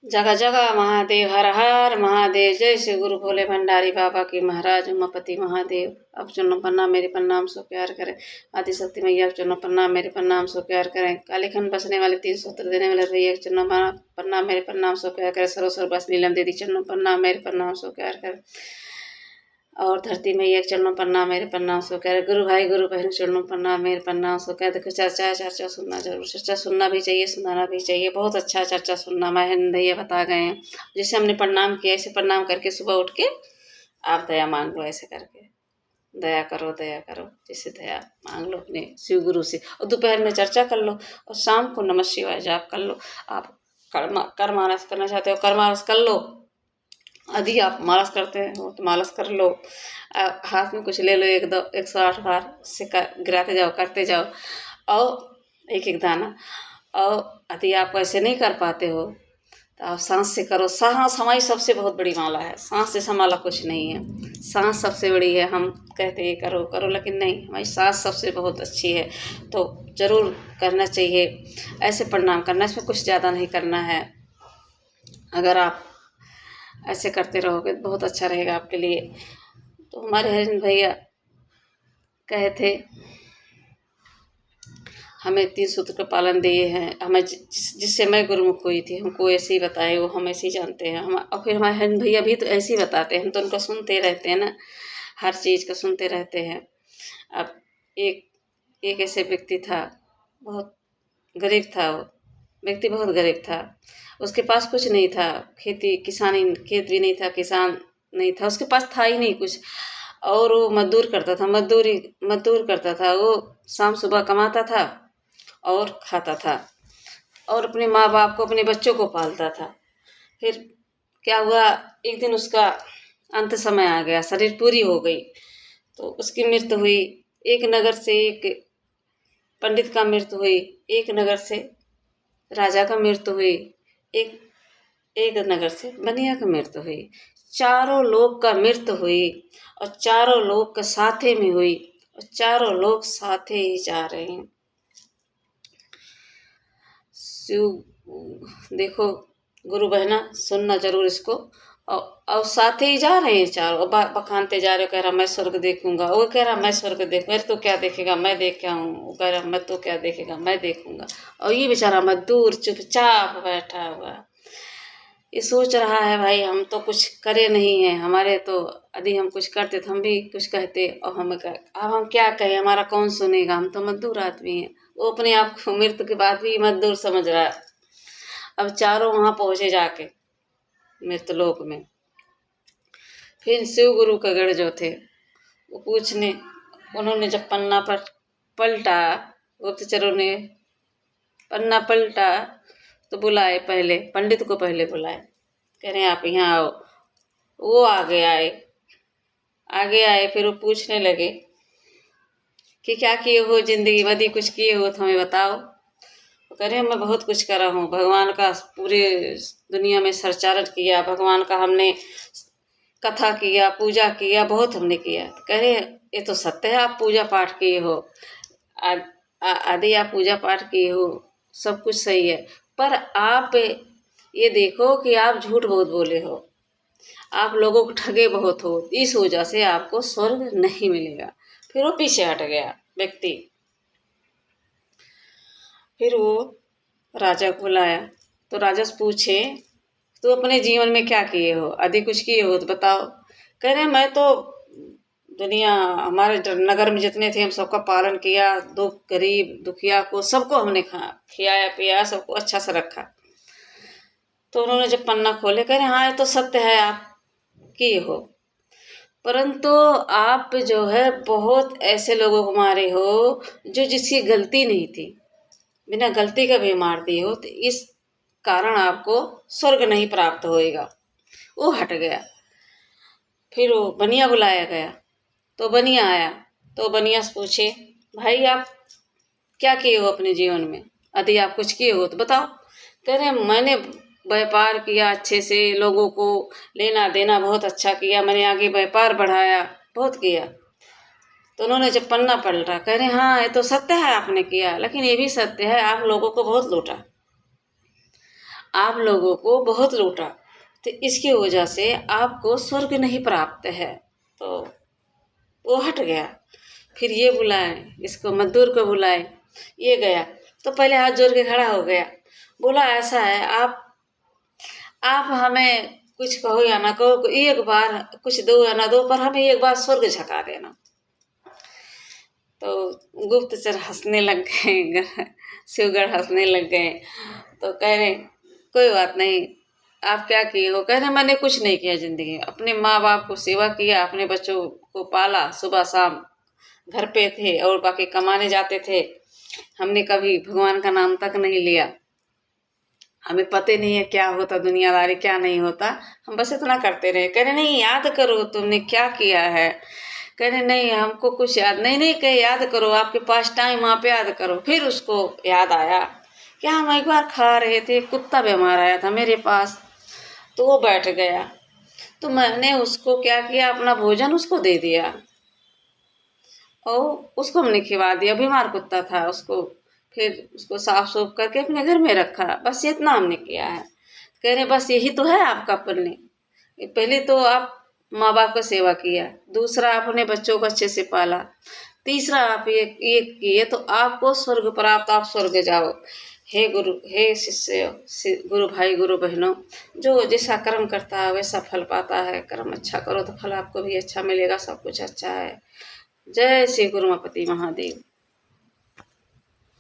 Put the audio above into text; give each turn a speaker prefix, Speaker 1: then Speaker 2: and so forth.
Speaker 1: जगह जगह महादेव, हर हर महादेव। जय श्री गुरु भोले भंडारी बाबा की महाराज उमापति महादेव। अब चरणों प्रणाम मेरे प्रणाम सो प्यार करें। आदिशक्ति मैया चरणों प्रणाम मेरे प्रणाम सो प्यार करें। कालीखंड बसने वाले 3 सूत्र देने वाले भैया चरणों प्रणाम मेरे प्रणाम सो प्यार करें। सरोसर बस नीलम दीदी चरणों प्रणाम मेरे प्रणाम सो प्यार करें। और धरती मैया चरणों प्रणाम मेरे प्रणाम सो कह रहे। गुरु भाई गुरु बहन चरणों प्रणाम मेरे प्रणाम सो कह। देखो चर्चा है, चर्चा सुनना जरूर, चर्चा सुनना भी चाहिए, सुनाना भी चाहिए। बहुत अच्छा चर्चा सुनना महेंद्र भैया बता गए हैं। जैसे हमने प्रणाम किया ऐसे प्रणाम करके सुबह उठ के आप दया मांग लो। ऐसे करके दया करो, दया करो, जैसे दया मांग लो अपने शिव गुरु से। और दोपहर में चर्चा कर लो और शाम को नमः शिवाय जाप कर लो। आप कर्मानस करना चाहते हो कर्मानस कर लो। यदि आप मालस करते हो तो मालस कर लो। हाथ में कुछ ले लो, 108 बार उससे गिराते जाओ, करते जाओ और एक एक दाना। और यदि आप ऐसे नहीं कर पाते हो तो आप सांस से करो। सांस हमारी सबसे बहुत बड़ी माला है। सांस से संभाला कुछ नहीं है। सांस सबसे बड़ी है। हम कहते हैं करो करो, लेकिन नहीं, हमारी सांस सबसे बहुत अच्छी है। तो ज़रूर करना चाहिए। ऐसे प्रणाम करना, इसमें कुछ ज़्यादा नहीं करना है। अगर आप ऐसे करते रहोगे तो बहुत अच्छा रहेगा आपके लिए। तो हमारे हरिन भैया कहे थे हमें 3 सूत्र का पालन दिए हैं। हमें जिससे मैं गुरुमुख हुई थी हमको ऐसे ही बताए, वो हम ऐसे ही जानते हैं। हम और फिर हमारे हरिन भैया भी तो ऐसे ही बताते हैं। हम तो उनको सुनते रहते हैं ना, हर चीज़ का सुनते रहते हैं। अब एक ऐसे व्यक्ति था, बहुत गरीब था। वो व्यक्ति बहुत गरीब था। उसके पास कुछ नहीं था। खेती किसानी, खेत भी नहीं था, किसान नहीं था, उसके पास था ही नहीं कुछ। और वो मजदूर करता था, मजदूर करता था। वो शाम सुबह कमाता था और खाता था और अपने माँ बाप को, अपने बच्चों को पालता था। फिर क्या हुआ, एक दिन उसका अंत समय आ गया, शरीर पूरी हो गई तो उसकी मृत्यु हुई। एक नगर से एक पंडित का मृत्यु हुई, एक नगर से राजा का मृत्यु हुई, एक एक नगर से बनिया का मृत्यु हुई। चारों लोग का मृत्यु हुई और चारों लोग का साथे में हुई और चारों लोग साथे ही जा रहे हैं। शिव देखो गुरु बहना सुनना जरूर इसको। और साथे ही जा रहे हैं चारों, बखानते जा रहे हो। कह रहा मैं स्वर्ग देखूंगा, वो कह रहा मैं स्वर्ग देख, मेरे तो क्या देखेगा, मैं देख क्या हूँ। वो कह रहा मैं तो क्या देखेगा, मैं देखूंगा। और ये बेचारा मजदूर चुपचाप बैठा हुआ, ये सोच रहा है भाई हम तो कुछ करे नहीं है, हमारे तो यदि हम कुछ करते तो हम भी कुछ कहते। और अब हम क्या कहें, हमारा कौन सुनेगा, हम तो मजदूर आदमी हैं। वो अपने आप को मृत्यु के बाद भी मजदूर समझ रहा है। अब चारों वहाँ पहुँचे जाके मृतलोक में। फिर शिव गुरु का गढ़ जो थे वो पूछने, उन्होंने जब पन्ना पर पलटा, गुप्तचरों ने पन्ना पलटा तो बुलाए, पहले पंडित को पहले बुलाए। कह रहे हैं आप यहाँ आओ। वो आगे आए। फिर वो पूछने लगे कि क्या किए हो जिंदगी में, यदि कुछ किए हो तो हमें बताओ। तो कह रहे मैं बहुत कुछ करा हूँ, भगवान का पूरे दुनिया में प्रचार किया, भगवान का हमने कथा किया, पूजा किया, बहुत हमने किया। तो कह रहे ये तो सत्य है, आप पूजा पाठ किए हो, आदि आप पूजा पाठ किए हो, सब कुछ सही है। पर आप ये देखो कि आप झूठ बहुत बोले हो, आप लोगों को ठगे बहुत हो, इस वजह से आपको स्वर्ग नहीं मिलेगा। फिर वो पीछे हट गया व्यक्ति। फिर वो राजा को बुलाया तो राजा से पूछे तो अपने जीवन में क्या किए हो, यदि कुछ किए हो तो बताओ। कह रहे मैं तो दुनिया, हमारे नगर में जितने थे हम सबका पालन किया, गरीब दुखिया को सबको हमने खिलाया पिया, सबको अच्छा से रखा। तो उन्होंने जब पन्ना खोले कह रहे हाँ ये तो सत्य है, आप किए हो, परंतु आप जो है बहुत ऐसे लोगों को मारे हो जो जिसकी गलती नहीं थी, बिना गलती का भी मार दिए हो, तो इस कारण आपको स्वर्ग नहीं प्राप्त होएगा। वो हट गया। फिर वो बनिया बुलाया गया तो बनिया आया तो बनिया से पूछे भाई आप क्या किए हो अपने जीवन में, यदि आप कुछ किए हो तो बताओ। कह रहे मैंने व्यापार किया अच्छे से, लोगों को लेना देना बहुत अच्छा किया, मैंने आगे व्यापार बढ़ाया, बहुत किया। तो उन्होंने जब पन्ना पलटा कह रहे हाँ ये तो सत्य है आपने किया, लेकिन ये भी सत्य है आप लोगों को बहुत लूटा, आप लोगों को बहुत लूटा, तो इसकी वजह से आपको स्वर्ग नहीं प्राप्त है। तो वो हट गया। फिर ये बुलाए, इसको मजदूर को बुलाए, ये गया तो पहले हाथ जोड़ के खड़ा हो गया, बोला ऐसा है, आप हमें कुछ कहो या ना कहो, एक बार कुछ दो या ना दो, पर हमें एक बार स्वर्ग झका देना। तो गुप्तचर हंसने लग गए, शिवगढ़ हंसने लग गए। तो कह रहे कोई बात नहीं, आप क्या किए हो? कह रहे मैंने कुछ नहीं किया जिंदगी में, अपने माँ बाप को सेवा किया, अपने बच्चों को पाला, सुबह शाम घर पे थे और बाकी कमाने जाते थे। हमने कभी भगवान का नाम तक नहीं लिया, हमें पता नहीं है क्या होता दुनियादारी क्या नहीं होता, हम बस इतना करते रहे। कह रहे नहीं याद करो तुमने क्या किया है। कह रहे नहीं हमको कुछ याद नहीं। नहीं कहे याद करो, आपके पास टाइम आप याद करो। फिर उसको याद आया क्या हम एक बार खा रहे थे, कुत्ता बीमार आया था मेरे पास, तो वो बैठ गया, तो मैंने उसको क्या किया, अपना भोजन उसको दे दिया और उसको हमने खिला दिया। बीमार कुत्ता था, उसको फिर उसको साफ सूफ करके अपने घर में रखा। बस इतना हमने किया है। कह रहे बस यही तो है आपका पुण्य। पहले तो आप माँ बाप का सेवा किया, दूसरा अपने बच्चों को अच्छे से पाला, तीसरा आप ये किए तो आपको स्वर्ग प्राप्त, आप स्वर्ग जाओ। हे गुरु, हे शिष्य, गुरु भाई गुरु बहनों, जो जैसा कर्म करता है वैसा फल पाता है। कर्म अच्छा करो तो फल आपको भी अच्छा मिलेगा, सब कुछ अच्छा है। जय श्री गुरुमपति महादेव।